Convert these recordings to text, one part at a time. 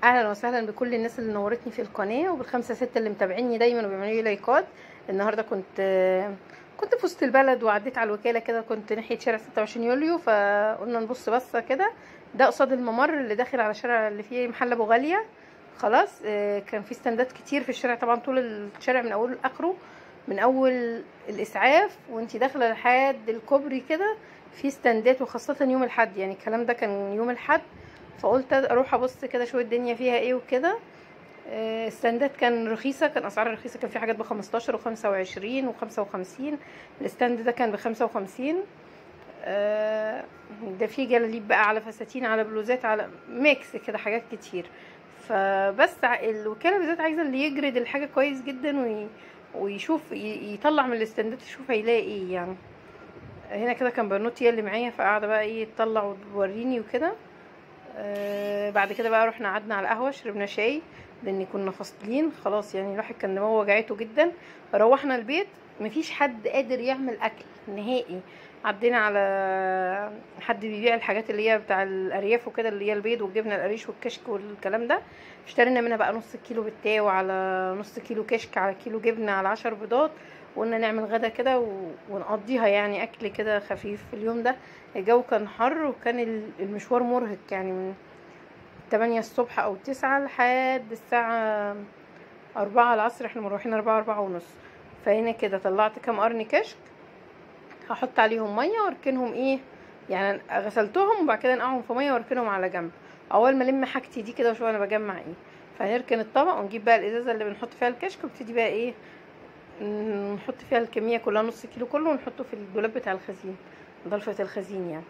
اهلا وسهلا بكل الناس اللي نورتني في القناه وبالخمسه ستة اللي متابعيني دايما وبيعملوا لي لايكات. النهارده كنت في وسط البلد وعديت على الوكاله كده، كنت ناحيه شارع 26 يوليو، فقلنا نبص بصه كده. ده قصاد الممر اللي داخل على شارع اللي فيه محل ابو غاليه. خلاص. كان في استندات كتير في الشارع، طبعا طول الشارع من اوله لاخره، من اول الاسعاف وانتي داخله لحد الكوبري كده في استندات، وخاصه يوم الاحد، يعني الكلام ده كان يوم الاحد. فقلت اروح ابص كده شويه الدنيا فيها ايه وكده. الستاندات كان رخيصه، كان اسعار رخيصه، كان في حاجات ب15 و25 و55. الستاند ده كان ب55. ده فيه جلاليب بقى، على فساتين، على بلوزات، على ميكس كده، حاجات كتير. فبس الوكاله بالذات عايزه اللي يجرد الحاجه كويس جدا ويشوف يطلع من الستاندات، يشوف هيلاقي ايه يعني. هنا كده كان بنوتي اللي معايا، فقاعده بقى ايه تطلع وتوريني وكده. بعد كده بقى رحنا قعدنا على القهوه، شربنا شاي لان كنا فاصلين خلاص، يعني الواحد كان دماغه وجعته جدا. روحنا البيت مفيش حد قادر يعمل اكل نهائي. عدينا على حد بيبيع الحاجات اللي هي بتاع الارياف وكده، اللي هي البيض والجبنه القريش والكشك والكلام ده. اشترينا منها بقى نص كيلو بتاو، على نص كيلو كشك، على كيلو جبنه، على 10 بيضات. وقلنا نعمل غدا كده ونقضيها يعني اكل كده خفيف في اليوم ده. الجو كان حر وكان المشوار مرهق، يعني من 8 الصبح او 9 لحد الساعة 4 العصر، احنا مروحين 4 ونص. فهنا كده طلعت كام قرن كشك، هحط عليهم مية واركنهم ايه، يعني غسلتهم وبعد كده نقعهم في مية واركنهم على جنب. اول ما الم حاجتي دي كده وشوية انا بجمع ايه. فهنركن الطبق ونجيب بقى الازازة اللي بنحط فيها الكشك، ونبتدي بقى ايه نحط فيها الكمية كلها، نص كيلو كله، ونحطه في الدولاب بتاع الخزين، ضلفة الخزين يعني.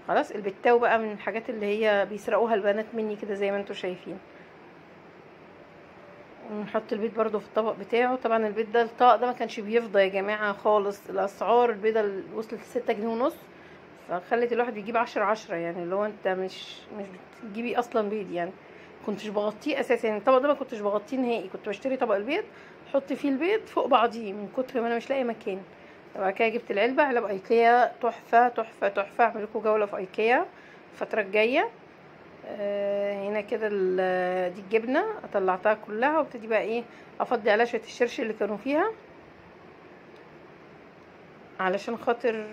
خلاص. البتاو بقى من الحاجات اللي هي بيسرقوها البنات مني كده زي ما انتوا شايفين. ونحط البيض برضو في الطبق بتاعه. طبعا البيض ده الطاق ده ما كانش بيفضى يا جماعة خالص. الاسعار البيضة وصلت ل6 جنيه ونص، فخلت الواحد بيجيب 10 يعني، اللي هو انت مش بتجيبي اصلا بيض يعني. كنتش بغطيه اساسا، يعني الطبق ده ما كنتش بغطيه نهائي، كنت بشتري طبق البيض احط فيه البيض فوق بعضيه من كتر ما انا مش لاقي مكان. وبعد كده جبت علب ايكيا، تحفه تحفه تحفه. اعمل لكم جوله في ايكيا الفتره الجايه. هنا كده دي الجبنه طلعتها كلها، وابتدي بقى ايه افضي عليها شويه الشرش اللي كانوا فيها، علشان خاطر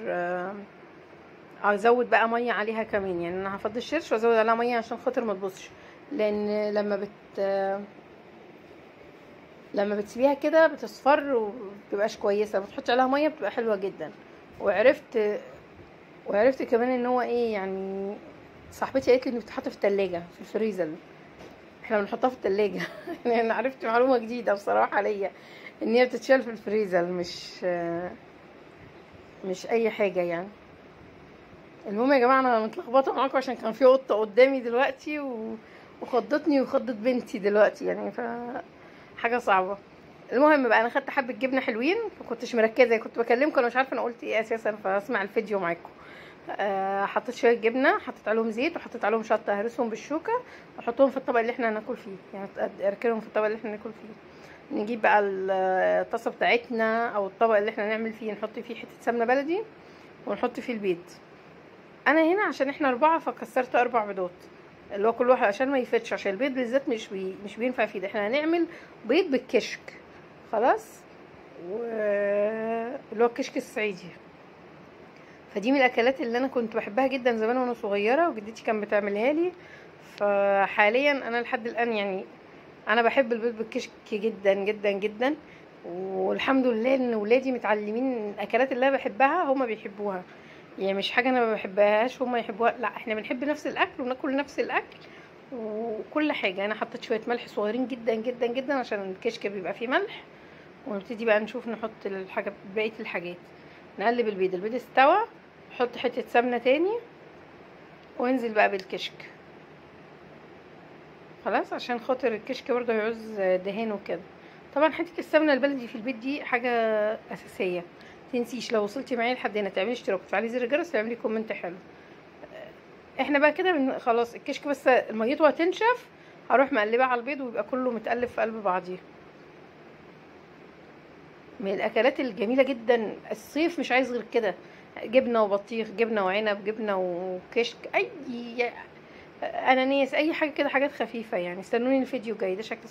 ازود بقى ميه عليها كمان. يعني انا هفضي الشرش وازود عليها ميه عشان خاطر ما تبصش، لان لما بتسيبيها كده بتصفر ومبتبقاش كويسه، بتحطي عليها ميه بتبقى حلوه جدا. وعرفت كمان ان هو ايه، يعني صاحبتي قالت لي ان بتتحط في التلاجة في الفريزر، احنا بنحطها في التلاجة. يعني انا عرفت معلومه جديده بصراحه ليا، ان هي بتتشال في الفريزر، مش اي حاجه يعني. المهم يا جماعه انا متلخبطه معاكم عشان كان في قطه قدامي دلوقتي وخضتني وخضت بنتي دلوقتي، يعني حاجه صعبه. المهم بقى انا خدت حبه جبنه حلوين، فكنتش مركزه، كنت بكلمكم انا مش عارفه انا قلت ايه اساسا، فاسمع الفيديو معاكم. حطيت شويه جبنه، حطيت عليهم زيت، وحطيت عليهم شطه، هرسهم بالشوكه واحطهم في الطبق اللي احنا هناكل فيه، يعني اركنهم في الطبق اللي احنا هناكل فيه. نجيب بقى الطاسه بتاعتنا او الطبق اللي احنا نعمل فيه، نحط فيه حته سمنه بلدي ونحط فيه البيض. انا هنا عشان احنا 4 فكسرت 4 بيضات، اللي هو كل واحد عشان ما يفتش، عشان البيض بالذات مش بينفع فيه. احنا هنعمل بيض بالكشك خلاص، اللي هو الكشك الصعيدي. فدي من الاكلات اللي انا كنت بحبها جدا زمان وانا صغيره، وجدتي كانت بتعملها لي. فحاليا انا لحد الان يعني انا بحب البيض بالكشك جدا جدا جدا. والحمد لله ان ولادي متعلمين الاكلات اللي انا بحبها هما بيحبوها، يعني مش حاجه انا ما بحبهاش هما يحبوها، لا احنا بنحب نفس الاكل وناكل نفس الاكل وكل حاجه. انا حطيت شويه ملح صغيرين جدا جدا جدا عشان الكشك بيبقى فيه ملح. ونبتدي بقى نشوف نحط الحاجه بقيه الحاجات. نقلب البيض استوى، نحط حته سمنه تاني وانزل بقى بالكشك خلاص، عشان خاطر الكشك برضه هيعوز دهان وكده. طبعا حته السمنه البلدي في البيت دي حاجه اساسيه، تنسيش لو وصلتي معايا لحد هنا تعملي اشتراك وتفعلي زر الجرس وتعملي كومنت حلو. احنا بقى كده خلاص الكشك بس ميته هتنشف، هروح مقلبه على البيض ويبقى كله متقلب في قلب بعضيه. من الاكلات الجميله جدا، الصيف مش عايز غير كده، جبنه وبطيخ، جبنه وعنب، جبنه وكشك، اناناس، اي حاجه كده، حاجات خفيفه يعني. استنوني الفيديو جاي، ده شكل